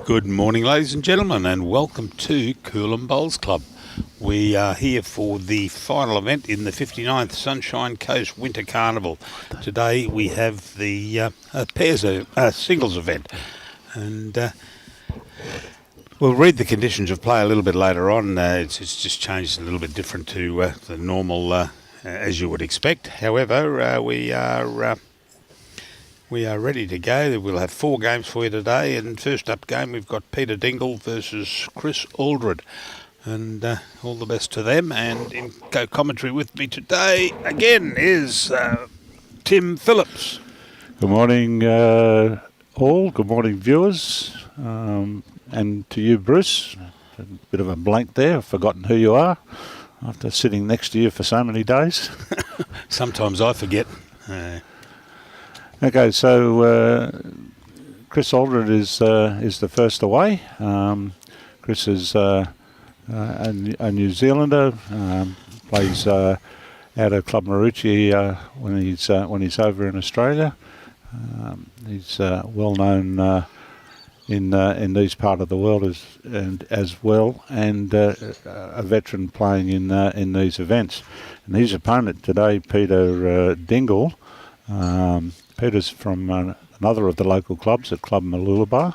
Good morning, ladies and gentlemen, and welcome to Coolum Bowls Club. We are here for the final event in the 59th Sunshine Coast Winter Carnival. Today we have the singles event, and we'll read the conditions of play a little bit later on. It's just changed a little bit different to the normal, as you would expect. However, we are ready to go. We'll have 4 games for you today, and first up game we've got Peter Dingle versus Chris Alldred, and all the best to them. And in co-commentary with me today again is Tim Phillips. Good morning all, good morning viewers, and to you Bruce. A bit of a blank there, I've forgotten who you are after sitting next to you for so many days. Sometimes I forget. Okay, so Chris Alldred is the first away. Chris is a New Zealander, plays out of Club Marucci when he's over in Australia. He's well known in these part of the world as well, and a veteran playing in these events. And his opponent today, Peter Dingle. Peter's from another of the local clubs at Club Malulabar,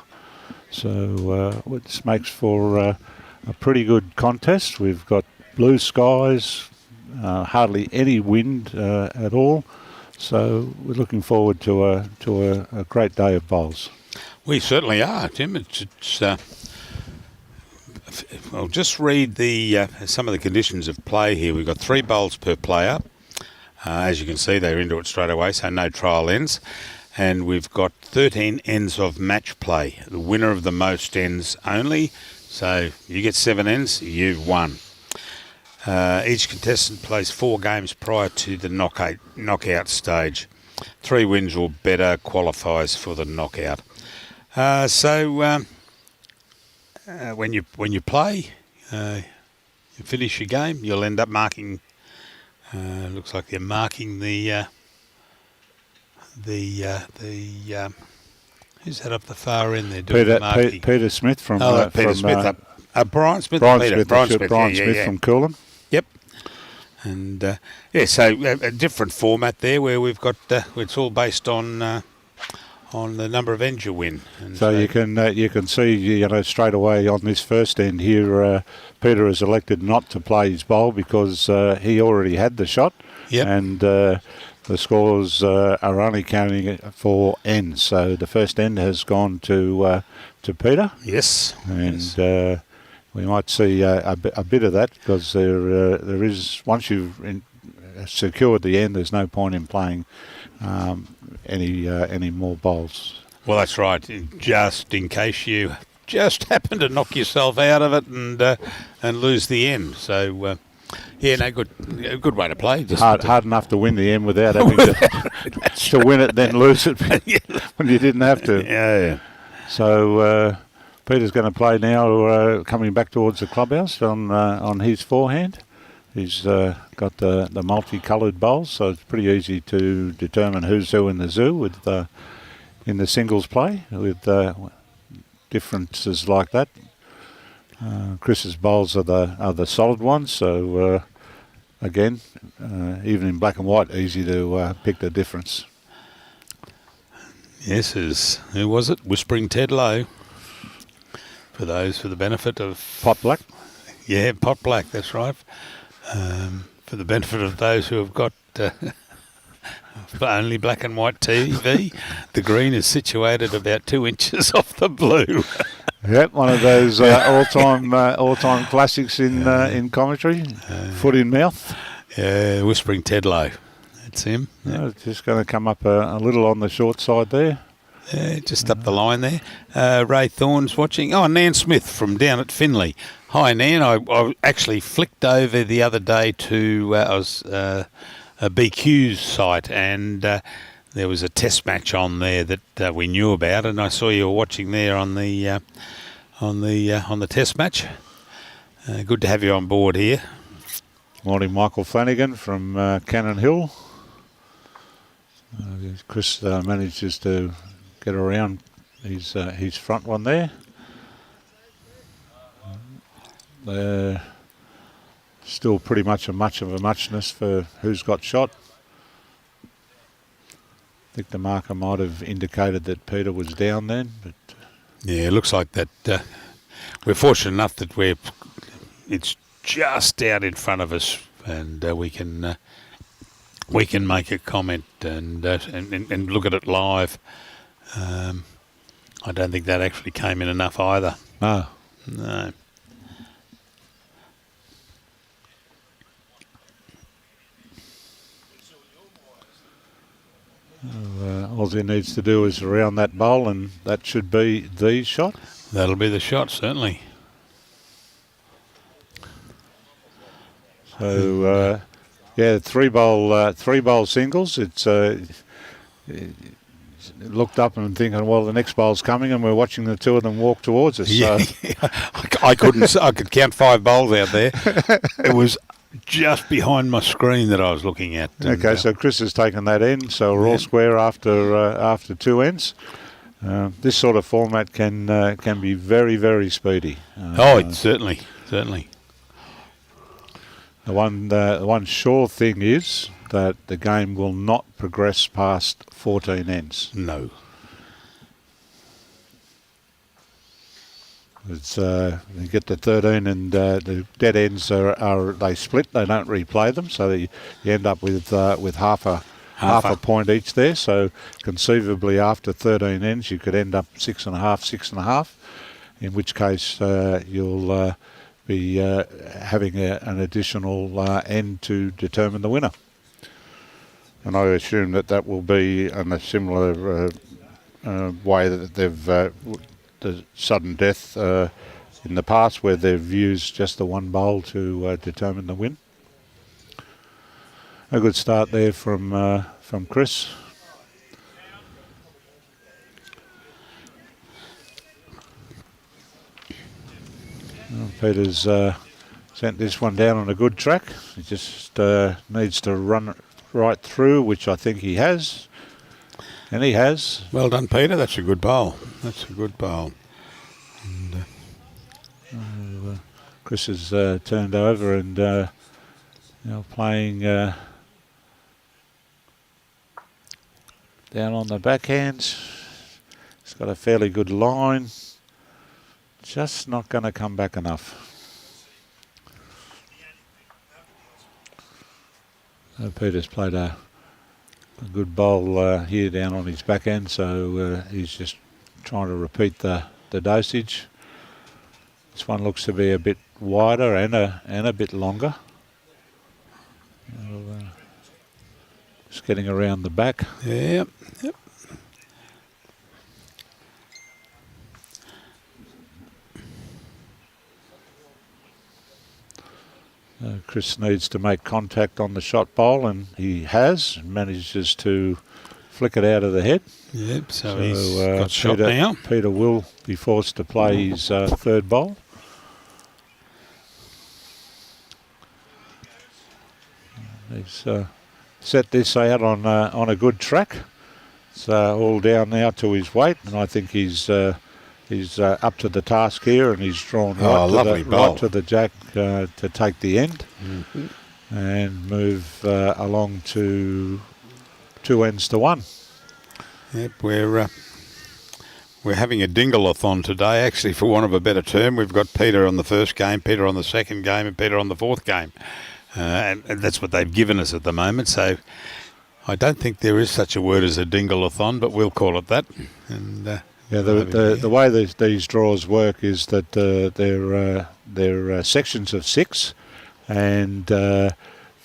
so this makes for a pretty good contest. We've got blue skies, hardly any wind at all, so we're looking forward to a great day of bowls. We certainly are, Tim. I'll just read some of the conditions of play here. We've got 3 bowls per player. As you can see, they're into it straight away, so no trial ends. And we've got 13 ends of match play. The winner of the most ends only. So you get 7 ends, you've won. Each contestant plays 4 games prior to the knockout stage. 3 wins or better qualifies for the knockout. When you play, you finish your game, you'll end up marking. Looks like they're marking the who's that up the far end there doing the marking? Peter Smith from Peter Smith Brian Smith. Brian Smith from Coolum. Yep. And so a different format there where we've got it's all based on the number of ends you win. And so you can see straight away on this first end here, Peter has elected not to play his bowl because he already had the shot. Yep. And the scores are only counting for ends. So the first end has gone to Peter. Yes. And we might see a bit of that because there is, once you've secured the end, there's no point in playing any more bowls. Well, that's right. Just in case you just happen to knock yourself out of it and lose the end. So a good way to play. Just hard enough to win the end without having to win it, then lose it when you didn't have to. Yeah. So Peter's going to play now, coming back towards the clubhouse on his forehand. He's got the multicoloured bowls, so it's pretty easy to determine who's who in the zoo in the singles play with differences like that. Chris's bowls are the solid ones, so again, even in black and white, easy to pick the difference. Yes, who was it? Whispering Ted Lowe. For the benefit of Pot Black. Yeah, Pot Black. That's right. For the benefit of those who have got only black and white TV, the green is situated about 2 inches off the blue. Yep, one of those all-time classics in commentary. Foot in mouth. Yeah, Whispering Ted Lowe. That's him. Yeah. It's just going to come up a little on the short side there. Yeah, just up the line there. Ray Thorne's watching. Oh, Nan Smith from down at Finley. Hi, Nan. I actually flicked over the other day to a BQ's site, and there was a test match on there that we knew about, and I saw you were watching there on the test match. Good to have you on board here. Morning, Michael Flanagan from Cannon Hill. Chris manages to get around his front one there. Still pretty much a muchness for who's got shot. I think the marker might have indicated that Peter was down then, but yeah, it looks like that. We're fortunate enough that it's just out in front of us, and we can make a comment and look at it live. I don't think that actually came in enough either. no. All he needs to do is around that bowl, and that should be the shot. That'll be the shot, certainly. So yeah, three bowl singles. It's looked up and thinking, well, the next bowl's coming, and we're watching the two of them walk towards us. Yeah, So. I could count 5 bowls out there. It was just behind my screen that I was looking at. Okay, so Chris has taken that end, so we're all square after 2 ends. This sort of format can be very, very speedy. Certainly. The one sure thing is that the game will not progress past 14 ends. No. It's you get to 13 and the dead ends are they split. They don't replay them, so you end up with half a point each there. So conceivably, after 13 ends, you could end up 6.5, in which case you'll be having an additional end to determine the winner. And I assume that will be in a similar way that they've the sudden death in the past, where they've used just the one bowl to determine the win. A good start there from Chris. Well, Peter's sent this one down on a good track. He just needs to run it right through, which I think he has. And he has. Well done, Peter. That's a good bowl. And, Chris has turned over and playing down on the backhand. He's got a fairly good line. Just not going to come back enough. Peter's played a good bowl here down on his backhand, so he's just trying to repeat the dosage. This one looks to be a bit wider and a bit longer. Just getting around the back. Yep. Chris needs to make contact on the shot bowl, and he has. Manages to flick it out of the head. Yep, so he's got shot now. Peter will be forced to play his third bowl. He's set this out on a good track. It's all down now to his weight, and I think he's up to the task here, and he's drawn right to the jack to take the end and move along to 2 ends to 1. Yep, we're having a Dingle-a-thon today, actually, for want of a better term. We've got Peter on the first game, Peter on the second game, and Peter on the fourth game. And that's what they've given us at the moment. So I don't think there is such a word as a Dingle-a-thon, but we'll call it that. And the way these draws work is that they're sections of 6, and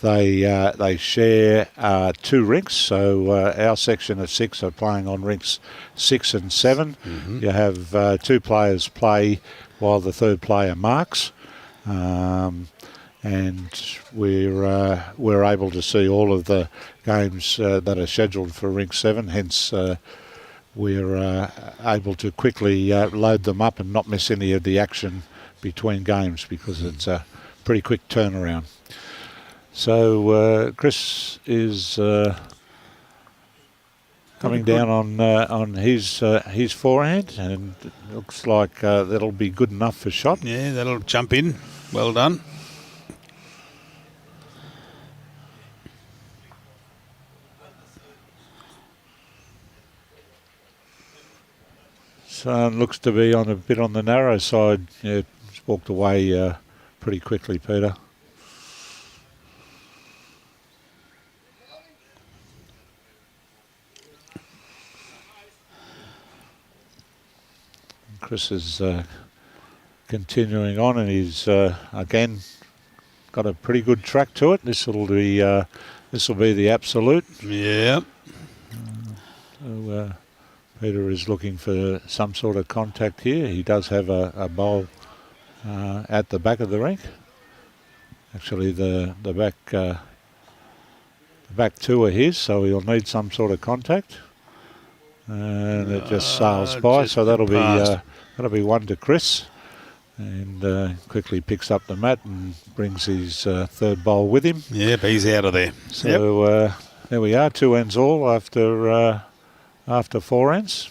they share 2 rinks. So our section of 6 are playing on rinks 6 and 7. Mm-hmm. You have 2 players play while the third player marks. And we're able to see all of the games that are scheduled for rink 7. Hence, we're able to quickly load them up and not miss any of the action between games, because it's a pretty quick turnaround. So Chris is coming down on his forehand, and it looks like that'll be good enough for shot. Yeah, that'll jump in. Well done. So it looks to be on a bit on the narrow side. Yeah, just walked away pretty quickly, Peter. Chris is continuing on, and he's again got a pretty good track to it. This will be the absolute. Yeah. So, Peter is looking for some sort of contact here. He does have a bowl at the back of the rink. Actually, the back two are his, so he'll need some sort of contact. And it just sails by, so that'll be one to Chris, and quickly picks up the mat and brings his third bowl with him. Yeah, but he's out of there. So there we are, 2 ends all after 4 ends.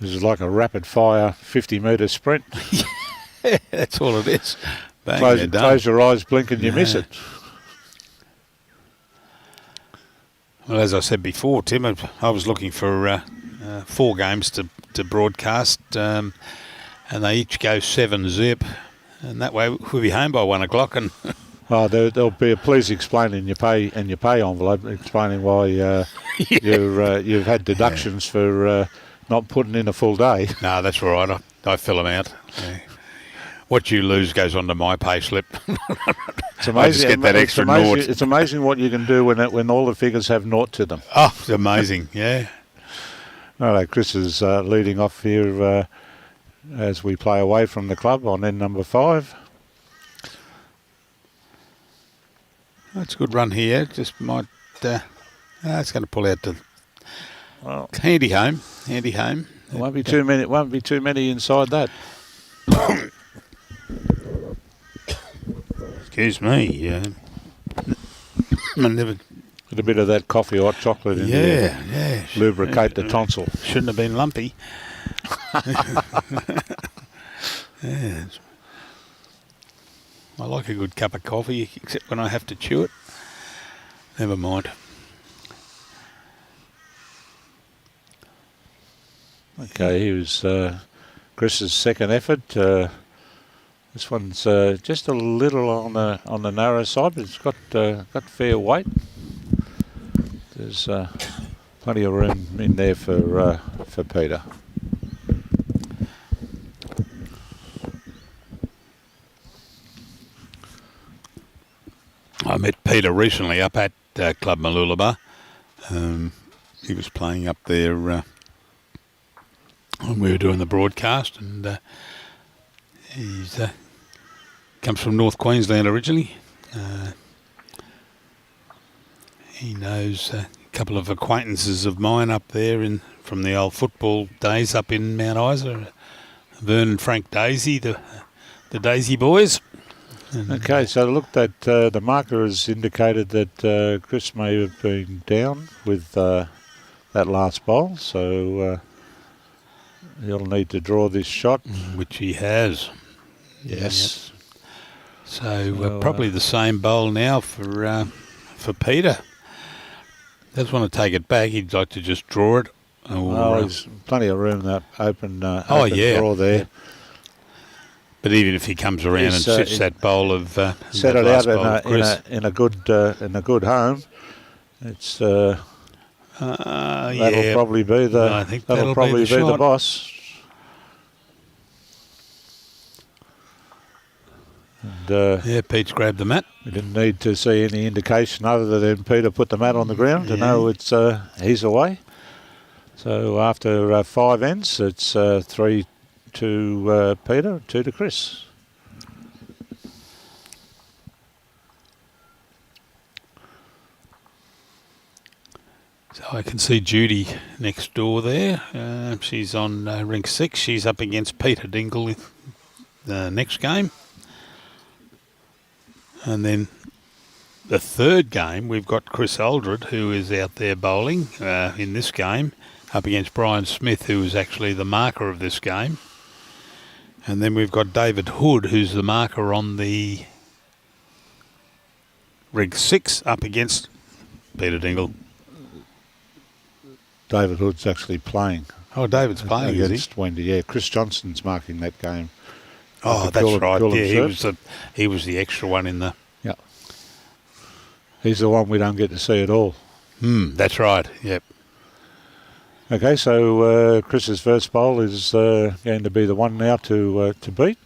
This is like a rapid fire 50-metre sprint. Yeah, that's all it is. Bang, Close your eyes, blink, and you miss it. Well, as I said before, Tim, I was looking for 4 games to broadcast, and they each go 7 zip, and that way we'll be home by 1 o'clock. And there'll be a please explain in your pay envelope, explaining why you've had deductions for not putting in a full day. No, that's all right. I fill them out. Yeah. What you lose goes onto my pay slip. It's amazing. I just get that extra naught. It's amazing what you can do when all the figures have naught to them. Oh, it's amazing, yeah. All right, Chris is leading off here as we play away from the club on end number 5. That's a good run here. Just might. It's going to pull out to. Well, handy home. There won't be too many. Won't be too many inside that. Excuse me. I never. With a bit of that coffee or hot chocolate in there. Yeah. Lubricate the tonsil. Shouldn't have been lumpy. Yeah. I like a good cup of coffee, except when I have to chew it. Never mind. Okay, here's Chris's second effort. This one's just a little on the narrow side, but it's got fair weight. There's plenty of room in there for Peter. I met Peter recently up at Club Malulaba. He was playing up there when we were doing the broadcast, and he's comes from North Queensland originally. He knows a couple of acquaintances of mine up there from the old football days up in Mount Isa, Vern and Frank Daisy, the Daisy boys. Okay, so look, that the marker has indicated that Chris may have been down with that last bowl, so he'll need to draw this shot. Which he has. Yes. Yep. So probably the same bowl now for Peter. Doesn't want to take it back. He'd like to just draw it. There's plenty of room, that open draw there. Yeah. But even if he comes around and sits that bowl of set it out in a good home, it's that'll probably be the boss. And, Pete's grabbed the mat. We didn't need to see any indication other than Peter put the mat on the ground to know it's he's away. So after 5 ends, it's 3 to Peter, 2 to Chris. So I can see Judy next door there. She's on rink 6. She's up against Peter Dingle in the next game. And then the third game, we've got Chris Alldred, who is out there bowling in this game, up against Brian Smith, who is actually the marker of this game. And then we've got David Hood, who's the marker on the rig 6, up against Peter Dingle. David Hood's actually playing. Oh, David's playing, is he? Against Wendy, yeah. Chris Johnston's marking that game. Oh, that's right. Coolum Yeah, he was the extra one in the... Yeah. He's the one we don't get to see at all. That's right, yep. Okay, so Chris's first bowl is going to be the one now to beat.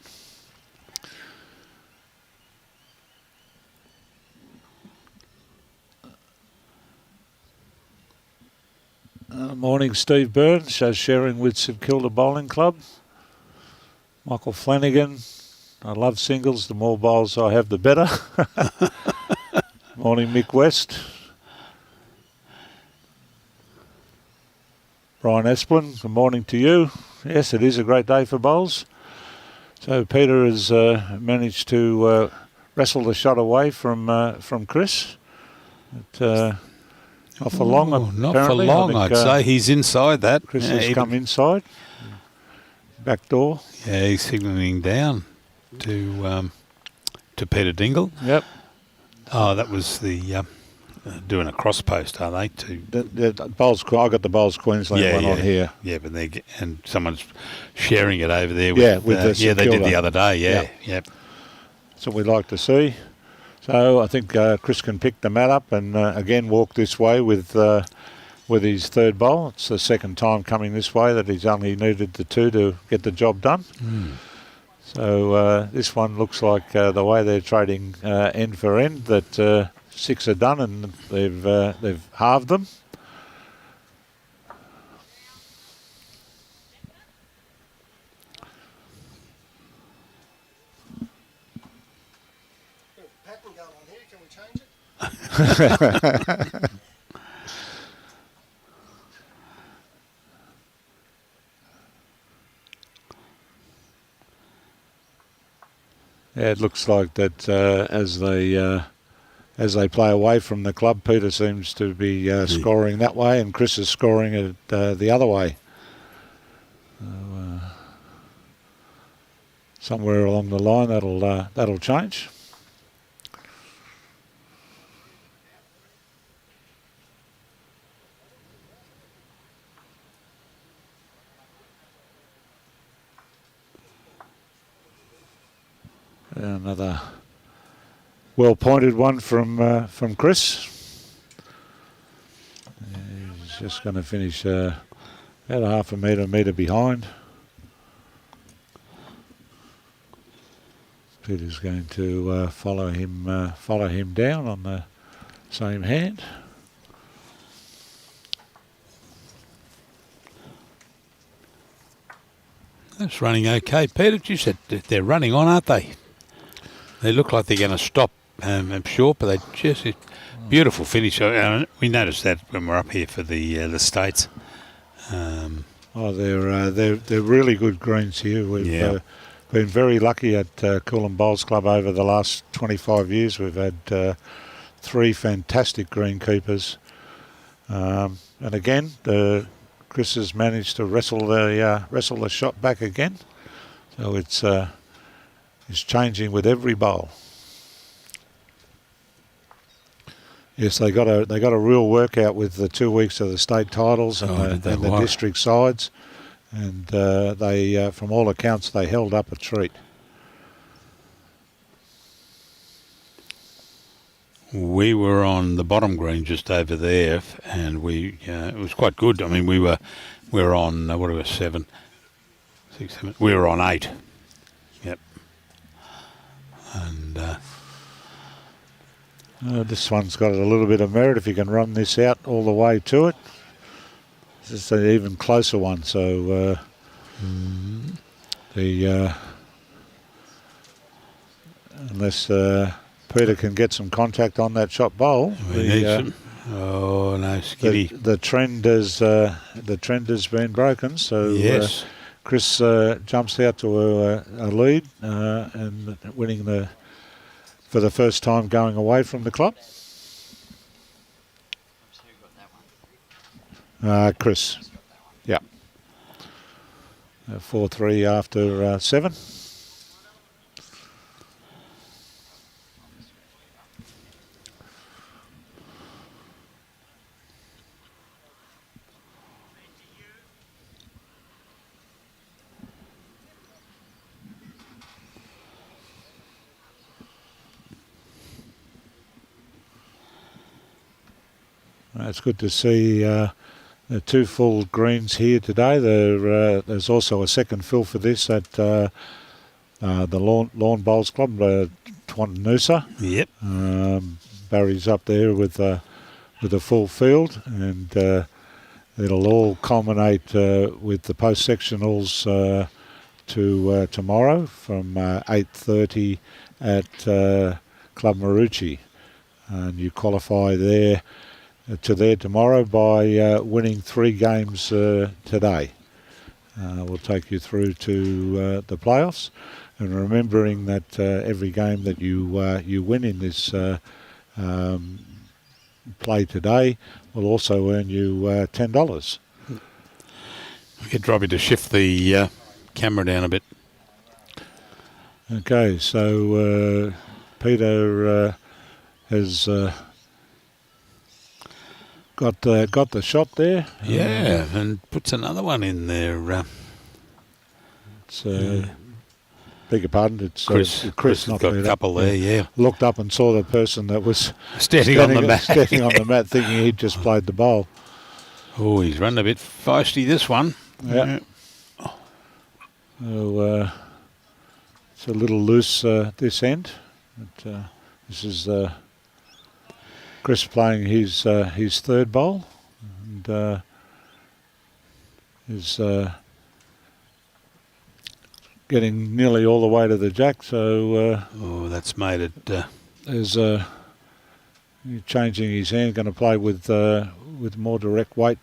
Morning, Steve Burns, sharing with St Kilda Bowling Club. Michael Flanagan, I love singles. The more bowls I have, the better. Morning, Mick West. Brian Esplin, good morning to you. Yes, it is a great day for bowls. So Peter has managed to wrestle the shot away from Chris. Not for long, not for long, I'd say. He's inside that. Chris has come inside. Back door. Yeah, he's signalling down to Peter Dingle. Yep. Oh, that was the doing a cross post, are they? The bowls. I got the Bowls Queensland one on here. Yeah, but and someone's sharing it over there. With they did the other day. Yeah, yep. That's what we'd like to see. So I think Chris can pick the mat up and again walk this way with his third bowl. It's the second time coming this way that he's only needed the 2 to get the job done. So this one looks like the way they're trading end for end, that 6 are done and they've halved them. Yeah, it looks like that as they play away from the club, Peter seems to be scoring that way, and Chris is scoring it the other way. Somewhere along the line, that'll change. Another well-pointed one from Chris. He's just going to finish about half a metre behind. Peter's going to follow him down on the same hand. That's running okay, Peter. You said they're running on, aren't they? They look like they're going to stop short, but they just beautiful finish. We noticed that when we're up here for the States. They're really good greens here. We've been very lucky at Coolum Bowls Club over the last 25 years. We've had 3 fantastic greenkeepers, and again, Chris has managed to wrestle the shot back again. So it's changing with every bowl. Yes, they got a real workout with the 2 weeks of the state titles and the district sides, and they, from all accounts, they held up a treat. We were on the bottom green just over there, and it was quite good. I mean, we were on what are we, 7, 6, 7. We were on 8. Yep. And this one's got a little bit of merit if you can run this out all the way to it. This is an even closer one, so unless Peter can get some contact on that shot bowl, oh no, skiddy. The trend has been broken. So yes. Chris jumps out to a lead and winning for the first time going away from the club. Chris. Yeah. 4-3 after 7. It's good to see the 2 full greens here today. There's also a second fill for this at the Lawn Bowls Club, Twantanoosa. Yep. Barry's up there with a full field, and it'll all culminate with the post-sectionals to tomorrow from 8:30 at Club Marucci, and you qualify there to there tomorrow by winning 3 games today. We'll take you through to the playoffs, and remembering that every game that you win in this play today will also earn you $10. I'll get Robbie to shift the camera down a bit. Okay, so Peter has got the shot there. Yeah, and puts another one in there. Beg your pardon, it's Chris not got a Peter. couple there, yeah. Looked up and saw the person that was Standing on the mat. standing on the mat, thinking he'd just played the bowl. Oh, he's run a bit feisty, this one. Yeah. So, it's a little loose this end. But, this is Chris playing his 3rd bowl, and is getting nearly all the way to the jack. So that's made it. Is changing his hand, going to play with more direct weight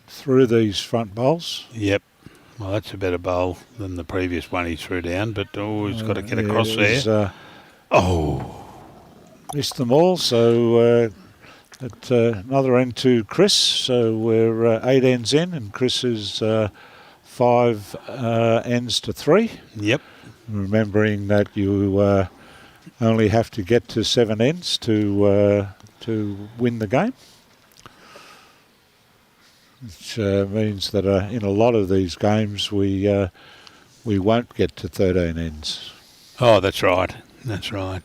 through these front bowls. Yep. Well, that's a better bowl than the previous one he threw down, but he's got to get across there. Missed them all, so at another end to Chris. So we're 8 ends in, and Chris is 5 ends to 3. Yep. Remembering that you only have to get to 7 ends to win the game, which means that in a lot of these games we won't get to 13 ends. Oh, that's right. That's right.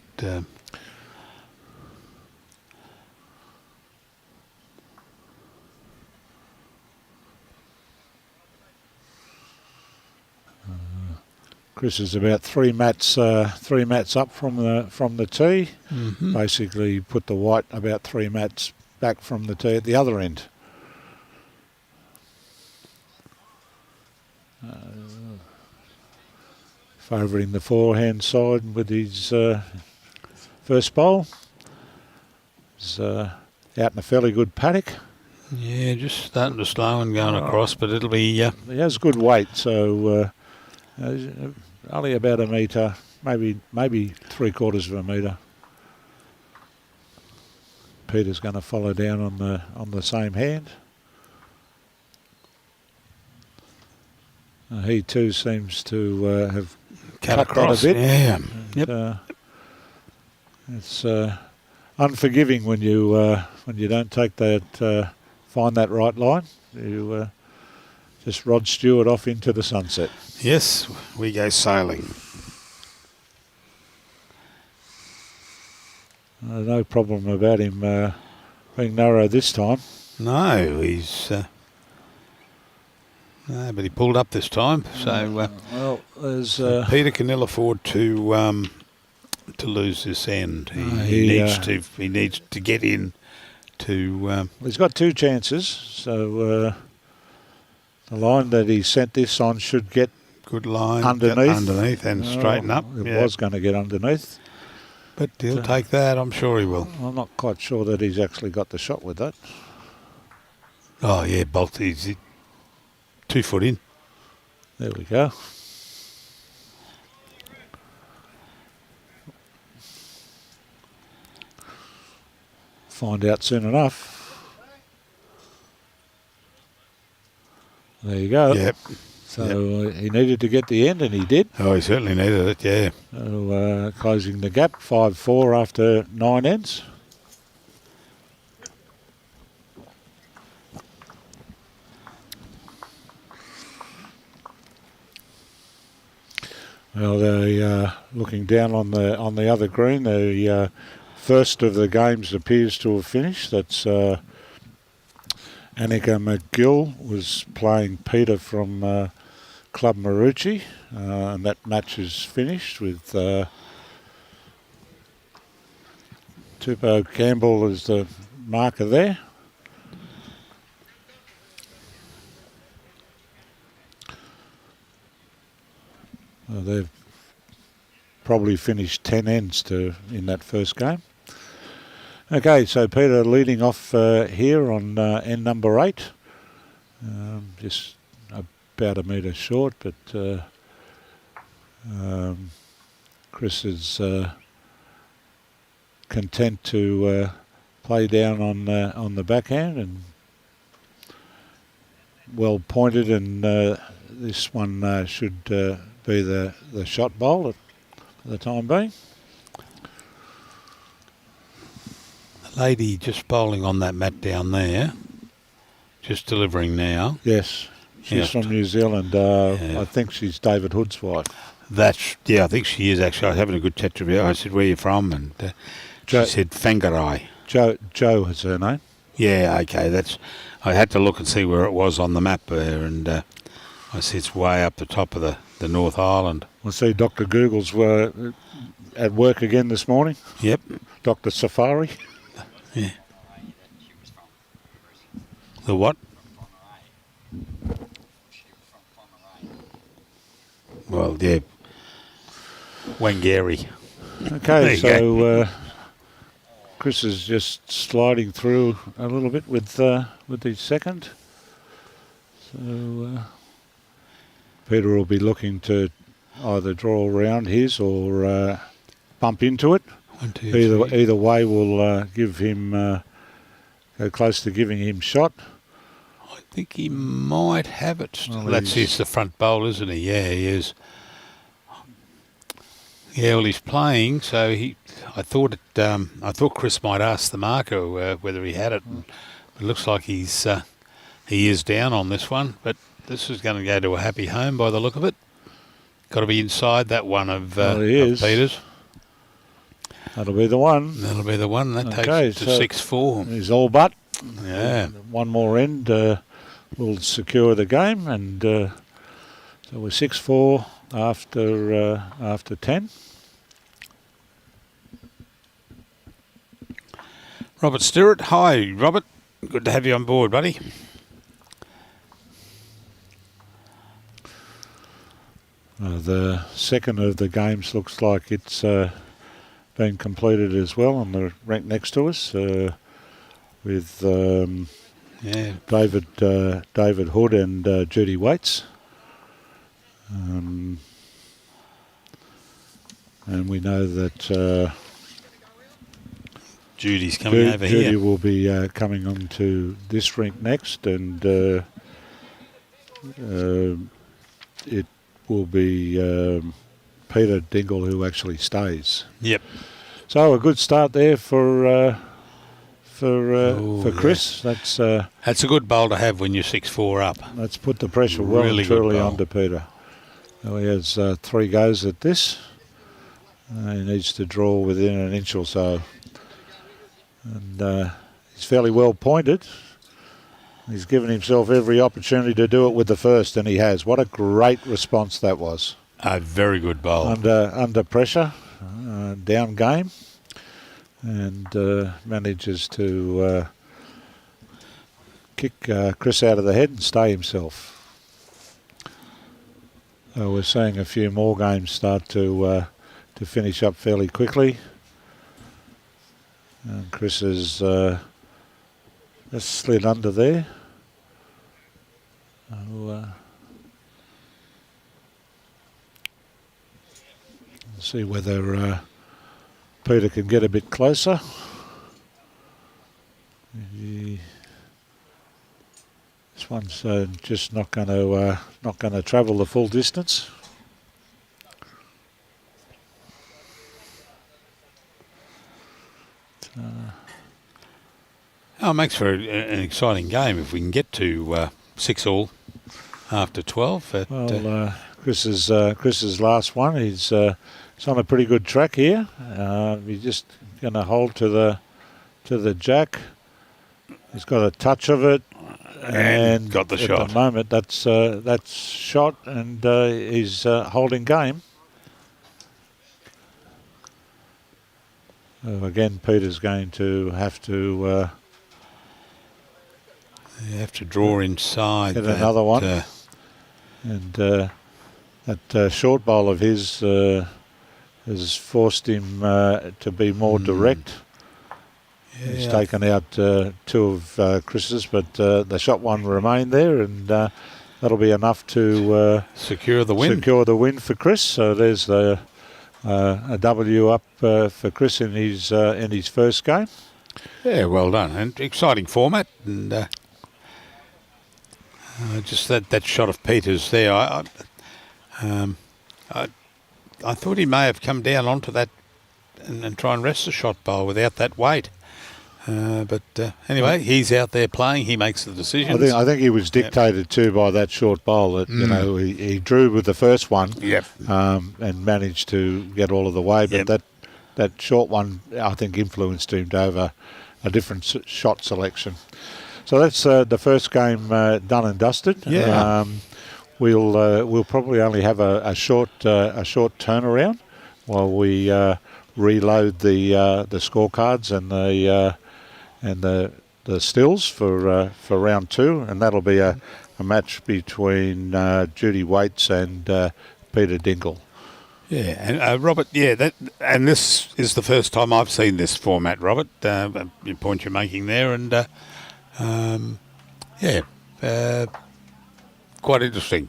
Chris is about 3 mats up from the tee. Mm-hmm. Basically, put the white about 3 mats back from the tee at the other end. Favouring the forehand side with his first bowl. He's out in a fairly good paddock. Yeah, just starting to slow and going across, but it'll be... He has good weight, so only about a metre, maybe 3/4 of a metre. Peter's going to follow down on the same hand. He too seems to have cut across that a bit. Yeah. And, yep. It's unforgiving when you don't take that, find that right line. You just Rod Stewart off into the sunset. Yes, we go sailing. No problem about him being narrow this time. No, he's... no, but he pulled up this time. So well, there's Peter can ill afford to lose this end. He needs to get in to. He's got 2 chances. So the line that he sent this on should get good line underneath and straighten up. It was going to get underneath, but he'll take that. I'm sure he will. I'm not quite sure that he's actually got the shot with that. Oh yeah, Bolt. He's 2 foot in. There we go. Find out soon enough. There you go. Yep. So he needed to get the end, and he did. Oh, he certainly needed it, yeah. So, closing the gap, 5-4 after 9 ends. Well, they looking down on the other green. The first of the games appears to have finished. That's Annika McGill was playing Peter from Club Marucci, and that match is finished with Tupou Campbell as the marker there. They've probably finished 10 ends in that first game. Okay, so Peter leading off here on end number 8. Just about a metre short, but Chris is content to play down on the backhand and well pointed, and this one should be the shot bowl at the time being. The lady just bowling on that mat down there, just delivering now. Yes, she's from New Zealand. I think she's David Hood's wife. I think she is actually. I was having a good chat to her. I said, "Where are you from?" And she said, "Whangarei." Jo is her name. Yeah, okay. I had to look and see where it was on the map there, and I see it's way up the top of the North Island. I see Dr. Google's were at work again this morning. Yep. Dr. Safari. Yeah. The what? Well, yeah. Wangari. Okay, so Chris is just sliding through a little bit with his second. So Peter will be looking to either draw around his or bump into it. 1, 2, 3. Either way will give him go close to giving him shot. I think he might have it. Well, he's the front bowl, isn't he? Yeah, he is. Yeah, well, he's playing, so I thought Chris might ask the marker whether he had it. And it looks like he is down on this one, but this is going to go to a happy home by the look of it. Got to be inside that one of Peter's. That'll be the one. That'll be the one. That takes it to 6-4. He's all but. Yeah. One more end will secure the game, and so we're 6-4 after 10. Robert Stewart. Hi, Robert. Good to have you on board, buddy. The second of the games looks like it's been completed as well on the rank next to us with David Hood and Judy Waits. And we know that Judy's coming over here. Judy will be coming on to this rink next, and it will be Peter Dingle who actually stays. Yep. So a good start there for Chris. Yeah. That's a good bowl to have when you're 6-4 up. Let's put the pressure well and truly onto Peter. So he has 3 goes at this. He needs to draw within an inch or so. And he's fairly well pointed. He's given himself every opportunity to do it with the first, and he has. What a great response that was. A very good bowl. Under pressure, down game, and manages to kick Chris out of the head and stay himself. We're seeing a few more games start to finish up fairly quickly. And Chris has just slid under there. See whether Peter can get a bit closer. He's This one's just not going to travel the full distance. Oh, it makes for an exciting game if we can get to 6-all after 12. But, Chris's last one. He's on a pretty good track here. He's just going to hold to the jack. He's got a touch of it, and got the at shot. the moment, that's shot, and he's holding game. Again, Peter's going to have to. You have to draw inside. Get another one. And that short bowl of his has forced him to be more direct. Yeah, he's taken out two of Chris's, but the shot one remained there, and that'll be enough to secure the win. Secure the win for Chris. So there's a W up for Chris in his first game. Yeah, well done. And exciting format. And just that shot of Peter's there. I thought he may have come down onto that and try and rest the shot bowl without that weight. But anyway, he's out there playing. He makes the decisions. I think he was dictated too by that short bowl. That he drew with the first one. Yep. And managed to get all of the way. But that short one, I think, influenced him to have a different shot selection. So that's the first game done and dusted. Yeah. We'll probably only have a short turnaround while we reload the scorecards and the stills for round two, and that'll be a match between Judy Waits and Peter Dingle. Yeah, and Robert, and this is the first time I've seen this format, Robert. The point you're making there, and quite interesting.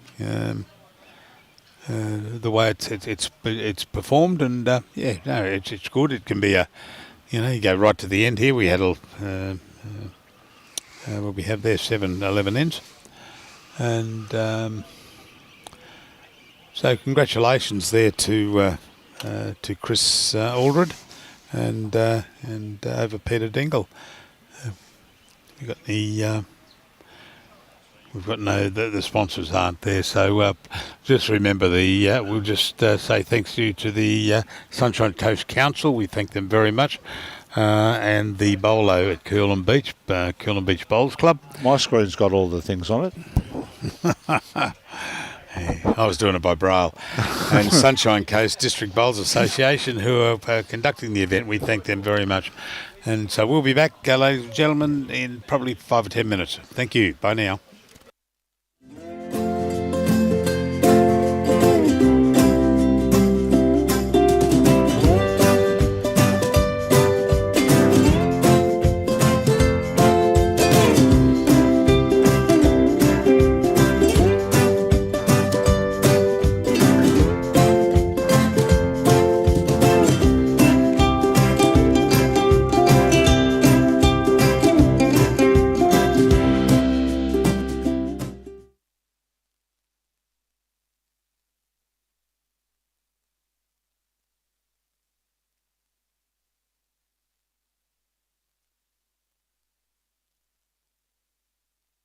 The way it's performed, and it's good. It can be you go right to the end here. We had we have there 7-11 ends, and so congratulations there to Chris Alldred and over Peter Dingle. We've got the sponsors aren't there, so just remember we'll just say thanks to the Sunshine Coast Council. We thank them very much, and the Bolo at Coolum Beach Bowls Club. My screen's got all the things on it. I was doing it by braille. And Sunshine Coast District Bowls Association, who are conducting the event. We thank them very much. And so we'll be back, ladies and gentlemen, in probably 5 or 10 minutes. Thank you. Bye now.